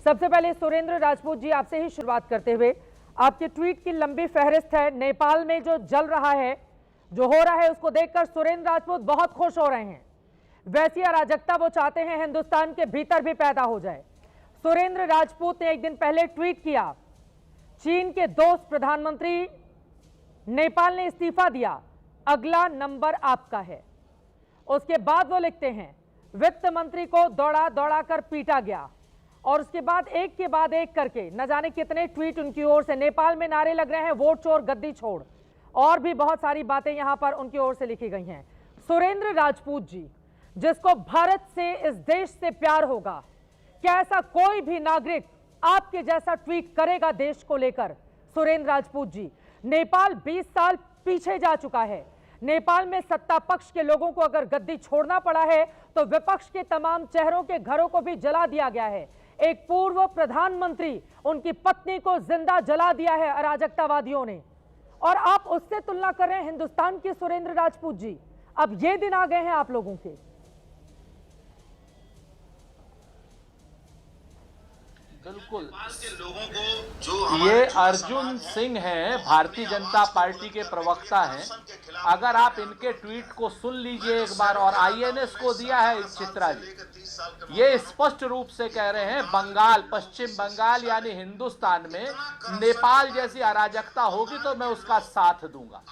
सबसे पहले सुरेंद्र राजपूत जी, आपसे ही शुरुआत करते हुए, आपके ट्वीट की लंबी फहरिस्त है। नेपाल में जो जल रहा है, जो हो रहा है, उसको देखकर सुरेंद्र राजपूत बहुत खुश हो रहे हैं। वैसी अराजकता वो चाहते हैं हिंदुस्तान के भीतर भी पैदा हो जाए। सुरेंद्र राजपूत ने एक दिन पहले ट्वीट किया, चीन के दोस्त प्रधानमंत्री, नेपाल ने इस्तीफा दिया, अगला नंबर आपका है। उसके बाद वो लिखते हैं, वित्त मंत्री को दौड़ा दौड़ा कर पीटा गया। और उसके बाद एक के बाद एक करके न जाने कितने ट्वीट उनकी ओर से। नेपाल में नारे लग रहे हैं, वोट चोर गद्दी छोड़, और भी बहुत सारी बातें यहां पर उनकी ओर से लिखी गई हैं। सुरेंद्र राजपूत जी, जिसको भारत से, इस देश से प्यार होगा, क्या ऐसा कोई भी नागरिक आपके जैसा ट्वीट करेगा देश को लेकर? सुरेंद्र राजपूत जी, नेपाल 20 साल पीछे जा चुका है। नेपाल में सत्ता पक्ष के लोगों को अगर गद्दी छोड़ना पड़ा है तो विपक्ष के तमाम चेहरों के घरों को भी जला दिया गया है। एक पूर्व प्रधानमंत्री, उनकी पत्नी को जिंदा जला दिया है अराजकतावादियों ने, और आप उससे तुलना कर रहे हैं हिंदुस्तान के सुरेंद्र राजपूत जी। अब ये दिन आ गए हैं आप लोगों के। बिल्कुल, ये अर्जुन सिंह हैं, भारतीय जनता पार्टी के प्रवक्ता हैं। अगर आप इनके ट्वीट को सुन लीजिए एक बार, और आईएनएस को दिया है चित्रा जी, ये स्पष्ट रूप से कह रहे हैं बंगाल, पश्चिम बंगाल यानी हिंदुस्तान में नेपाल जैसी अराजकता होगी तो मैं उसका साथ दूंगा।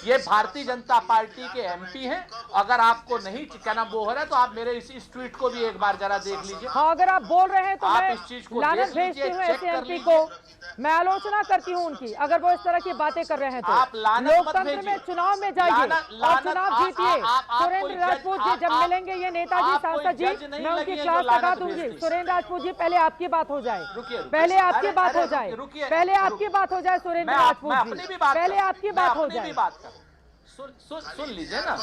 ये भारतीय जनता पार्टी के एमपी हैं। अगर आपको नहीं क्या नाम वो हो रहा है तो आप मेरे इस ट्वीट को भी एक बार जरा देख लीजिए। हाँ, अगर आप बोल रहे हैं तो आप मैं इस चीज को लानत भेजती हूँ ऐसे एमपी को। मैं आलोचना करती हूँ उनकी, अगर वो इस तरह की बातें कर रहे हैं तो। आप लानत मत लोकतंत्र में चुनाव में जाइए और चुनाव जीतिए। सुरेंद्र राजपूत जी जब मिलेंगे ये नेताजी सांसद जी, मैं उनकी क्लास लगा दूंगी। सुरेंद्र राजपूत जी, पहले आपकी बात हो जाए, पहले आपकी बात हो जाए, पहले आपकी बात हो जाए। सुरेंद्र राजपूत जी, पहले आपकी बात हो जाए। सुन लीजिए ना।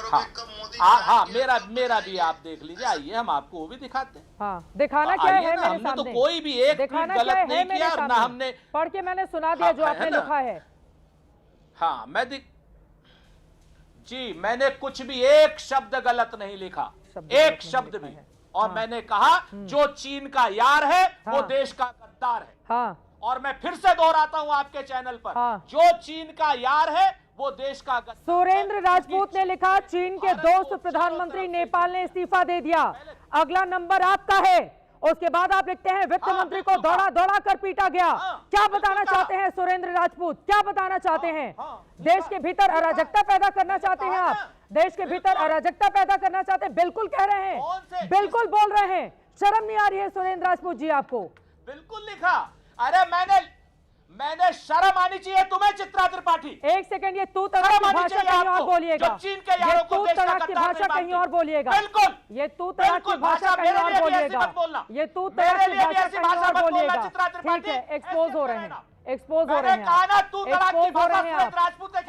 हाँ, मेरा भी आप देख लीजिए। आइए, हम आपको वो भी दिखाते हैं। हाँ, दिखाना क्या है मेरे हमने तो सामने? कोई भी एक ट्वीट गलत नहीं किया, ना हमने पढ़ के मैंने सुना दिया जो आपने लिखा है। हाँ, जी, मैंने कुछ भी एक शब्द गलत नहीं लिखा, एक शब्द भी। और मैंने कहा जो चीन का यार है वो देश का गद्दार है। हाँ, और मैं फिर से दोहराता हूं आपके चैनल पर, जो चीन का यार है वो देश का गद्दार। सुरेंद्र राजपूत ने लिखा, चीन के दोस्त प्रधानमंत्री नेपाल ने इस्तीफा दे दिया, अगला नंबर आपका है। उसके बाद आप लिखते हैं, वित्त मंत्री को दौड़ा दौड़ा कर पीटा गया। क्या बताना चाहते हैं सुरेंद्र राजपूत? क्या बताना चाहते हैं? देश के भीतर अराजकता पैदा करना चाहते हैं आप? देश के भीतर अराजकता पैदा करना चाहते हैं? बिल्कुल कह रहे हैं, बिल्कुल बोल रहे हैं। शर्म नहीं आ रही है सुरेंद्र राजपूत जी आपको? बिल्कुल लिखा। अरे मैंने शर्म आनी चाहिए तुम्हें चित्रा त्रिपाठी। एक सेकंड, ये तू तड़ाक की भाषा कहीं और बोलिएगा। चीन के यारों को तू तड़ाक की भाषा कहीं और बोलिएगा। बिल्कुल, ये तू तड़ाक की भाषा कहीं और बोलिएगा। ये तू तड़ाक की भाषा कहीं और बोलिएगा। ठीक है, एक्सपोज हो रहे हैं, एक्सपोज हो रहे हैं, एक्सपोज हो रहे हैं आप,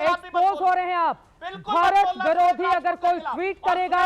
एक्सपोज हो रहे हैं आप। भारत विरोधी अगर कोई ट्वीट करेगा,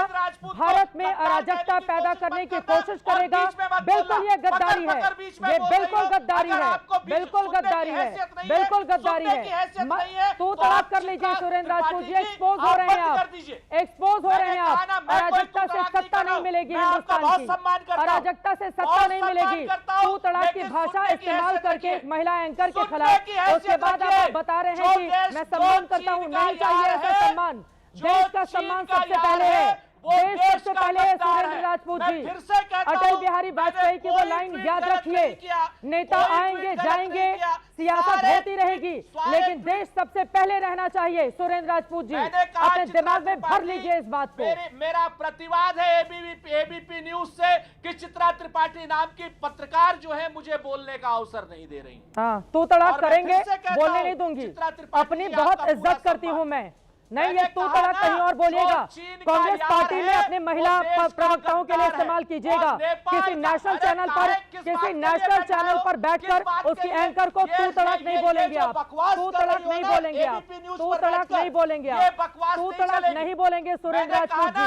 भारत में अराजकता पैदा करने की कोशिश करेगा, बिल्कुल ये गद्दारी है, ये बिल्कुल गद्दारी है, बिल्कुल गद्दारी है, बिल्कुल गद्दारी है। तू तड़ाक कर लीजिए सुरेंद्र राजपूत जी, एक्सपोज हो रहे हैं आप, एक्सपोज हो रहे हैं आप। अराजकता से सत्ता नहीं मिलेगी हिंदुस्तान की, अराजकता से सत्ता नहीं मिलेगी। तू तड़ाक की भाषा इस्तेमाल करके महिला एंकर के खिलाफ, उसके बाद आप बता रहे हैं कि मैं सम्मान करता हूँ। नहीं चाहिए ऐसा सम्मान। देश का सम्मान सबसे पहले है, देश सबसे पहले है। सुरेंद्र राजपूत जी, अटल बिहारी वाजपेयी की वो लाइन याद रखिए, नेता आएंगे जाएंगे, सियासत होती रहेगी, लेकिन देश सबसे पहले रहना चाहिए। सुरेंद्र राजपूत जी, अपने दिमाग में भर लीजिए इस बात को। मेरा प्रतिवाद है एबीपी न्यूज से कि चित्रा त्रिपाठी नाम की पत्रकार जो है मुझे बोलने का अवसर नहीं दे रही। हाँ, तू तड़ाक करेंगे, बोलने नहीं दूंगी। अपनी बहुत इज्जत करती हूँ मैं। नहीं, ये तू तड़ाक कहीं और बोलिएगा। कांग्रेस पार्टी में अपने महिला प्रवक्ताओं के लिए इस्तेमाल कीजिएगा। किसी नेशनल चैनल पर, किसी नेशनल चैनल पर बैठकर उसकी एंकर को तू तड़ाक नहीं बोलेंगे आप, तू तड़ाक नहीं बोलेंगे आप, तू तड़ाक नहीं बोलेंगे आप, तू तड़ाक नहीं बोलेंगे सुरेंद्र राजपूत जी।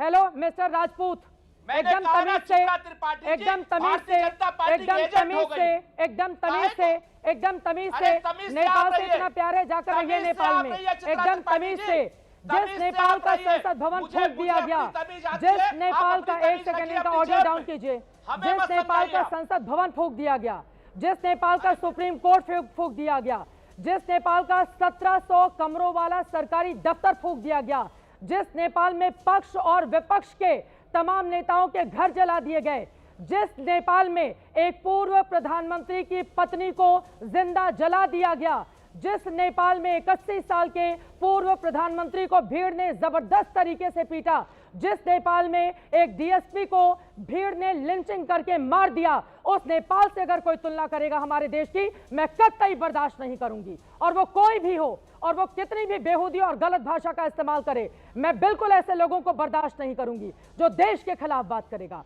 हेलो मिस्टर राजपूत, मैंने एकदम कहा ना तमीज से, चित्रा त्रिपाठी जी, एकदम तमीज भारतीय से, जनता पार्टी की एकदम एजेंट तमीज हो से, गई। एकदम तमीज काहे से, को? एकदम तमीज अरे से, तमीज से नेपाल आप से रहिए। इतना प्यारे जाकर तमीज रहिए से नेपाल आप में, रहिए, चित्रा एकदम त्रिपाठी तमीज जी। से। तमीज जिस से नेपाल आप का रहिए। संसद भवन मुझे फूंक दिया अपनी गया, तमीज आती जिस है, आप नेपाल अपनी का, तमीज एक सेकंड रखिए इनका अपनी ऑडियो जेब डाउन में। कीजिए, हमें जिस मत नेपाल का समझाइए। संसद भवन फूंक दिया गया, जिस नेपाल का सुप्रीम कोर्ट फूंक दिया गया, जिस नेपाल का 1700 कमरों वाला सरकारी दफ्तर फूंक दिया गया, जिस नेपाल में पक्ष और विपक्ष के तमाम नेताओं के घर जला दिए गए, जिस नेपाल में एक पूर्व प्रधानमंत्री की पत्नी को जिंदा जला दिया गया, जिस नेपाल में 81 साल के पूर्व प्रधानमंत्री को भीड़ ने जबरदस्त तरीके से पीटा, जिस नेपाल में एक डीएसपी को भीड़ ने लिंचिंग करके मार दिया, उस नेपाल से अगर कोई तुलना करेगा हमारे देश की, मैं कतई बर्दाश्त नहीं करूंगी। और वो कोई भी हो और वो कितनी भी बेहूदी और गलत भाषा का इस्तेमाल करे, मैं बिल्कुल ऐसे लोगों को बर्दाश्त नहीं करूंगी जो देश के खिलाफ बात करेगा।